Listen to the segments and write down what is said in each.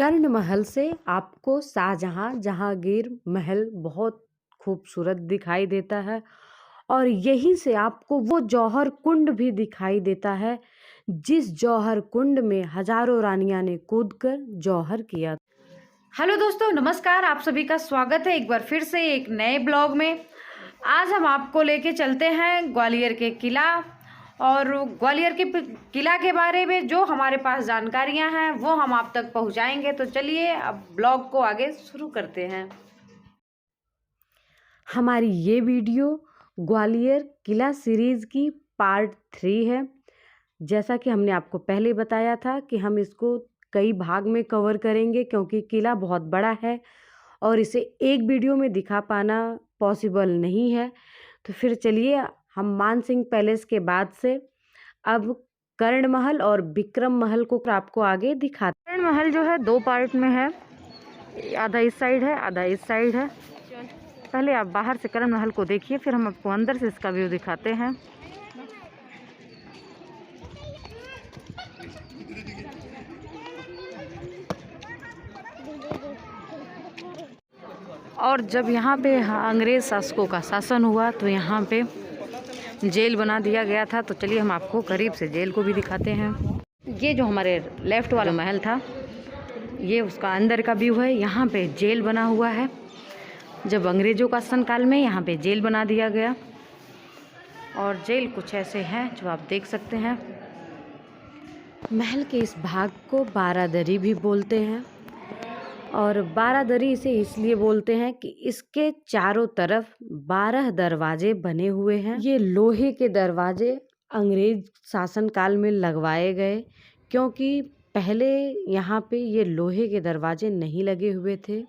कर्ण महल से आपको शाहजहाँ जहांगीर महल बहुत खूबसूरत दिखाई देता है और यहीं से आपको वो जौहर कुंड भी दिखाई देता है जिस जौहर कुंड में हजारों रानियां ने कूदकर जौहर किया। हेलो दोस्तों, नमस्कार। आप सभी का स्वागत है एक बार फिर से एक नए ब्लॉग में। आज हम आपको लेके चलते हैं ग्वालियर के किला और ग्वालियर के किला के बारे में जो हमारे पास जानकारियां हैं वो हम आप तक पहुंचाएंगे। तो चलिए अब ब्लॉग को आगे शुरू करते हैं। हमारी ये वीडियो ग्वालियर किला सीरीज़ की पार्ट 3 है। जैसा कि हमने आपको पहले बताया था कि हम इसको कई भाग में कवर करेंगे क्योंकि किला बहुत बड़ा है और इसे एक वीडियो में दिखा पाना पॉसिबल नहीं है। तो फिर चलिए हम मान सिंह पैलेस के बाद से अब कर्ण महल और विक्रम महल को आपको आगे दिखाते हैं। कर्ण महल जो है 2 पार्ट में है, आधा इस साइड है आधा इस साइड है। पहले आप बाहर से कर्ण महल को देखिए, फिर हम आपको अंदर से इसका व्यू दिखाते हैं। और जब यहाँ पे अंग्रेज़ शासकों का शासन हुआ तो यहाँ पे जेल बना दिया गया था। तो चलिए हम आपको करीब से जेल को भी दिखाते हैं। ये जो हमारे लेफ्ट वाला महल था ये उसका अंदर का व्यू है। यहाँ पे जेल बना हुआ है। जब अंग्रेज़ों का शासन काल में यहाँ पे जेल बना दिया गया और जेल कुछ ऐसे हैं जो आप देख सकते हैं। महल के इस भाग को बारादरी भी बोलते हैं और बारादरी इसे इसलिए बोलते हैं कि इसके चारों तरफ 12 दरवाजे बने हुए हैं। ये लोहे के दरवाजे अंग्रेज शासन काल में लगवाए गए क्योंकि पहले यहाँ पे ये लोहे के दरवाजे नहीं लगे हुए थे।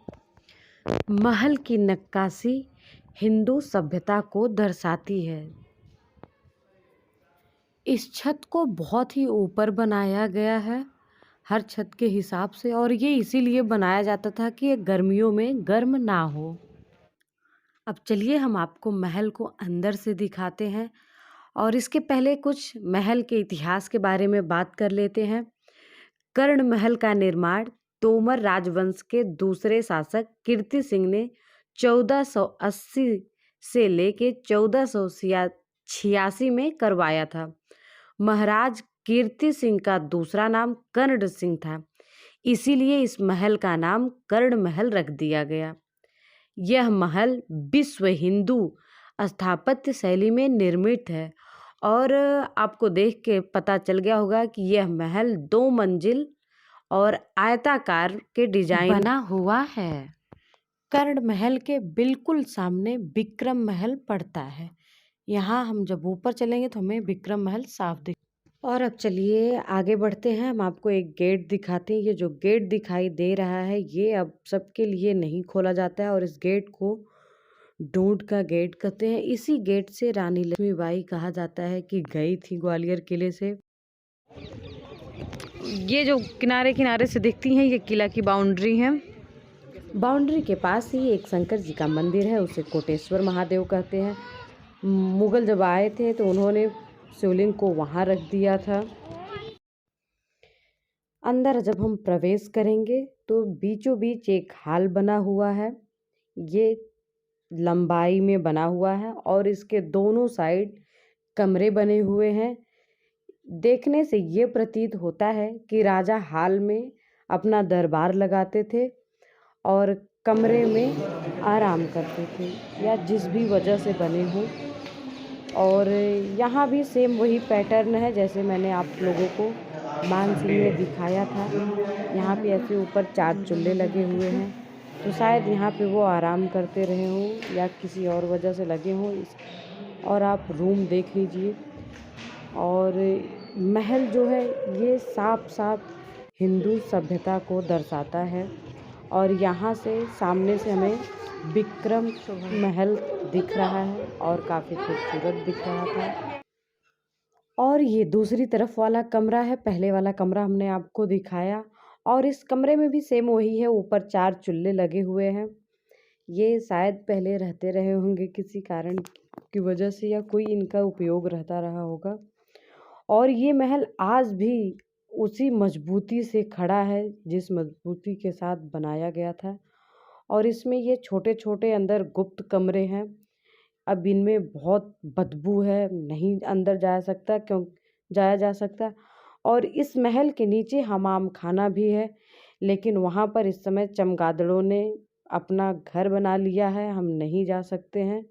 महल की नक्काशी हिंदू सभ्यता को दर्शाती है। इस छत को बहुत ही ऊपर बनाया गया है हर छत के हिसाब से, और ये इसीलिए बनाया जाता था कि ये गर्मियों में गर्म ना हो। अब चलिए हम आपको महल को अंदर से दिखाते हैं और इसके पहले कुछ महल के इतिहास के बारे में बात कर लेते हैं। कर्ण महल का निर्माण तोमर राजवंश के दूसरे शासक कीर्ति सिंह ने 1480 से लेके 1486 में करवाया था। महाराज कीर्ति सिंह का दूसरा नाम कर्ण सिंह था, इसीलिए इस महल का नाम कर्ण महल रख दिया गया। यह महल विश्व हिंदू स्थापत्य शैली में निर्मित है और आपको देख के पता चल गया होगा कि यह महल 2 मंजिल और आयताकार के डिजाइन बना हुआ है। कर्ण महल के बिल्कुल सामने विक्रम महल पड़ता है। यहाँ हम जब ऊपर चलेंगे तो हमें विक्रम महल साफ दिख। और अब चलिए आगे बढ़ते हैं। हम आपको एक गेट दिखाते हैं। ये जो गेट दिखाई दे रहा है ये अब सबके लिए नहीं खोला जाता है और इस गेट को ढूंढ का गेट कहते हैं। इसी गेट से रानी लक्ष्मीबाई कहा जाता है कि गई थी ग्वालियर किले से। ये जो किनारे किनारे से दिखती हैं ये किला की बाउंड्री है। बाउंड्री के पास ही एक शंकर जी का मंदिर है, उसे कोटेश्वर महादेव कहते हैं। मुगल जब आए थे तो उन्होंने शिवलिंग को वहाँ रख दिया था। अंदर जब हम प्रवेश करेंगे तो बीचों बीच एक हॉल बना हुआ है। ये लंबाई में बना हुआ है और इसके दोनों साइड कमरे बने हुए हैं। देखने से ये प्रतीत होता है कि राजा हॉल में अपना दरबार लगाते थे और कमरे में आराम करते थे या जिस भी वजह से बने हों। और यहाँ भी सेम वही पैटर्न है जैसे मैंने आप लोगों को मानसिंह में दिखाया था। यहाँ पे ऐसे ऊपर 4 चूल्हे लगे हुए हैं तो शायद यहाँ पे वो आराम करते रहे हों या किसी और वजह से लगे हों। और आप रूम देख लीजिए। और महल जो है ये साफ साफ हिंदू सभ्यता को दर्शाता है और यहाँ से सामने से हमें विक्रम महल दिख रहा है और काफ़ी खूबसूरत दिख रहा था। और ये दूसरी तरफ वाला कमरा है, पहले वाला कमरा हमने आपको दिखाया और इस कमरे में भी सेम वही है, ऊपर 4 चूल्हे लगे हुए हैं। ये शायद पहले रहते रहे होंगे किसी कारण की वजह से या कोई इनका उपयोग रहता रहा होगा। और ये महल आज भी उसी मजबूती से खड़ा है जिस मजबूती के साथ बनाया गया था। और इसमें ये छोटे-छोटे अंदर गुप्त कमरे हैं। अब इनमें बहुत बदबू है, नहीं अंदर जाया जा सकता। और इस महल के नीचे हमाम खाना भी है, लेकिन वहाँ पर इस समय चमगादड़ों ने अपना घर बना लिया है, हम नहीं जा सकते हैं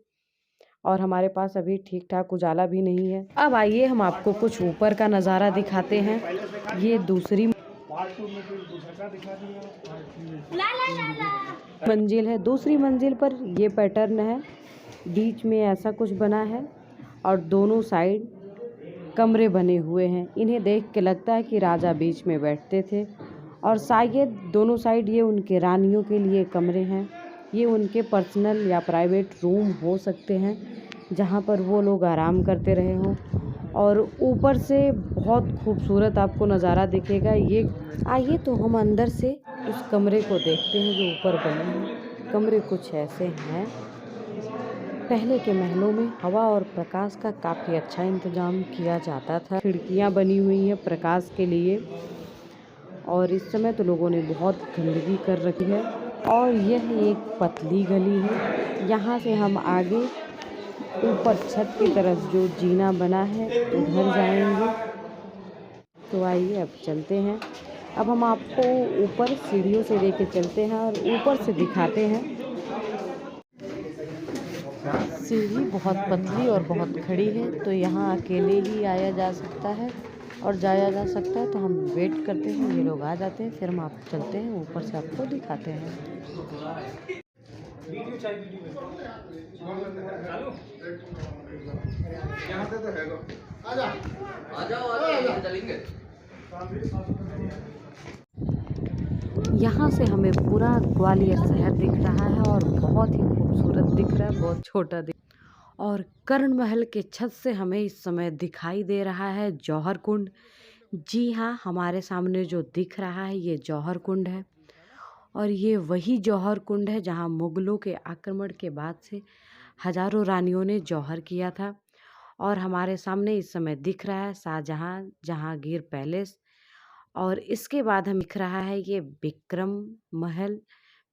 और हमारे पास अभी ठीक-ठाक उजाला भी नहीं है। अब आइए हम आपको कुछ ऊपर का नज़ारा दिखाते हैं। ये दूसरी मंजिल है। दूसरी मंजिल पर ये पैटर्न है, बीच में ऐसा कुछ बना है और दोनों साइड कमरे बने हुए हैं। इन्हें देख के लगता है कि राजा बीच में बैठते थे और शायद दोनों साइड ये उनके रानियों के लिए कमरे हैं। ये उनके पर्सनल या प्राइवेट रूम हो सकते हैं जहाँ पर वो लोग आराम करते रहे हों। और ऊपर से बहुत खूबसूरत आपको नज़ारा दिखेगा। ये आइए तो हम अंदर से उस कमरे को देखते हैं जो ऊपर बने हैं। कमरे कुछ ऐसे हैं। पहले के महलों में हवा और प्रकाश का काफ़ी अच्छा इंतजाम किया जाता था। खिड़कियाँ बनी हुई हैं प्रकाश के लिए और इस समय तो लोगों ने बहुत गंदगी कर रखी है। और यह एक पतली गली है। यहाँ से हम आगे ऊपर छत की तरफ जो जीना बना है उधर जाएंगे। तो आइए अब चलते हैं। अब हम आपको ऊपर सीढ़ियों से लेके चलते हैं और ऊपर से दिखाते हैं। सीढ़ी बहुत पतली और बहुत खड़ी है, तो यहाँ अकेले ही आया जा सकता है और जाया जा सकता है। तो हम वेट करते हैं, ये लोग आ जाते हैं, फिर हम आप चलते हैं ऊपर से आपको दिखाते हैं। यहाँ से हमें पूरा ग्वालियर शहर दिख रहा है और बहुत ही खूबसूरत दिख रहा है, बहुत छोटा दिख। और कर्ण महल के छत से हमें इस समय दिखाई दे रहा है जौहर कुंड। जी हाँ, हमारे सामने जो दिख रहा है ये जौहर कुंड है और ये वही जौहर कुंड है जहाँ मुगलों के आक्रमण के बाद से हजारों रानियों ने जौहर किया था। और हमारे सामने इस समय दिख रहा है शाहजहाँ जहांगीर पैलेस और इसके बाद हम दिख रहा है ये विक्रम महल।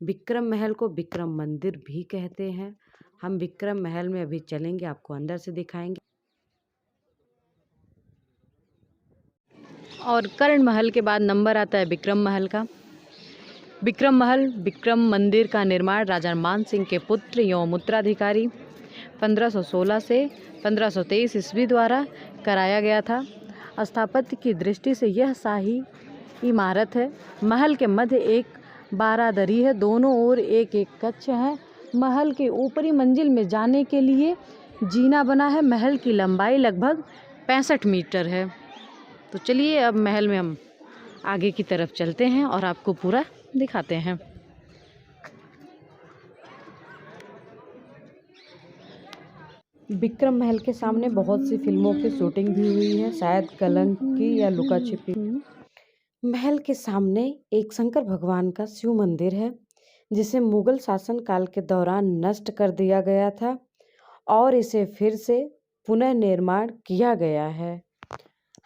विक्रम महल को विक्रम मंदिर भी कहते हैं। हम विक्रम महल में अभी चलेंगे, आपको अंदर से दिखाएंगे। और कर्ण महल के बाद नंबर आता है विक्रम महल का। विक्रम महल विक्रम मंदिर का निर्माण राजा मान सिंह के पुत्र एवं उत्तराधिकारी 1516 से 1523 ईस्वी द्वारा कराया गया था। स्थापत्य की दृष्टि से यह शाही इमारत है। महल के मध्य एक बारादरी है, दोनों ओर एक एक कक्ष है। महल के ऊपरी मंजिल में जाने के लिए जीना बना है। महल की लंबाई लगभग 65 मीटर है। तो चलिए अब महल में हम आगे की तरफ चलते हैं और आपको पूरा दिखाते हैं। विक्रम महल के सामने बहुत सी फिल्मों की शूटिंग भी हुई है, शायद कलंक की या लुका छिपी। महल के सामने एक शंकर भगवान का शिव मंदिर है जिसे मुगल शासन काल के दौरान नष्ट कर दिया गया था और इसे फिर से पुनः निर्माण किया गया है।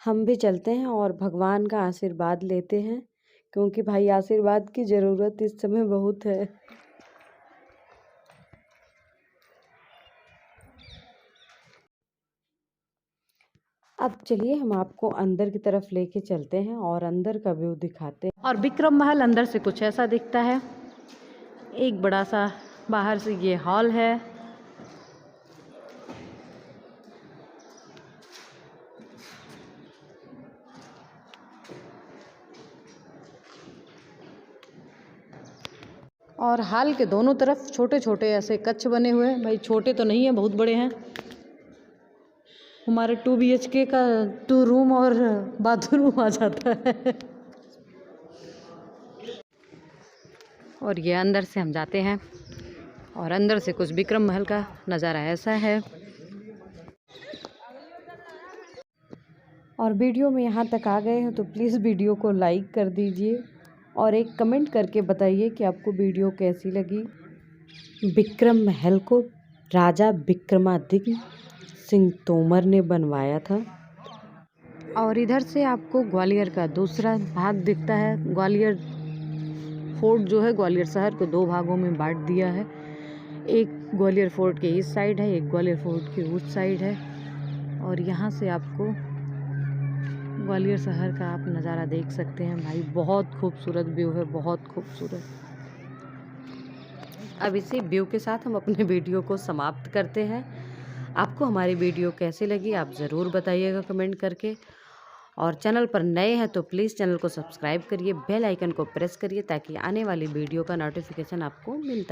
हम भी चलते हैं और भगवान का आशीर्वाद लेते हैं क्योंकि भाई आशीर्वाद की ज़रूरत इस समय बहुत है। अब चलिए हम आपको अंदर की तरफ लेके चलते हैं और अंदर का व्यू दिखाते हैं। और विक्रम महल अंदर से कुछ ऐसा दिखता है। एक बड़ा सा बाहर से ये हॉल है। और हॉल के दोनों तरफ छोटे छोटे ऐसे कक्ष बने हुए हैं। भाई छोटे तो नहीं है, बहुत बड़े हैं। हमारे 2 BHK का 2 रूम और बाथरूम आ जाता है। और ये अंदर से हम जाते हैं और अंदर से कुछ विक्रम महल का नज़ारा ऐसा है। और वीडियो में यहाँ तक आ गए हैं तो प्लीज़ वीडियो को लाइक कर दीजिए और एक कमेंट करके बताइए कि आपको वीडियो कैसी लगी। विक्रम महल को राजा विक्रमादित्य सिंह तोमर ने बनवाया था। और इधर से आपको ग्वालियर का दूसरा भाग दिखता है। ग्वालियर फोर्ट जो है ग्वालियर शहर को 2 भागों में बांट दिया है। एक ग्वालियर फोर्ट के इस साइड है, एक ग्वालियर फोर्ट के उस साइड है। और यहाँ से आपको ग्वालियर शहर का आप नज़ारा देख सकते हैं भाई, बहुत खूबसूरत व्यू है, बहुत खूबसूरत। अब इसी व्यू के साथ हम अपने वीडियो को समाप्त करते हैं। आपको हमारी वीडियो कैसी लगी आप ज़रूर बताइएगा कमेंट करके। और चैनल पर नए हैं तो प्लीज़ चैनल को सब्सक्राइब करिए, बेल आइकन को प्रेस करिए ताकि आने वाली वीडियो का नोटिफिकेशन आपको मिलता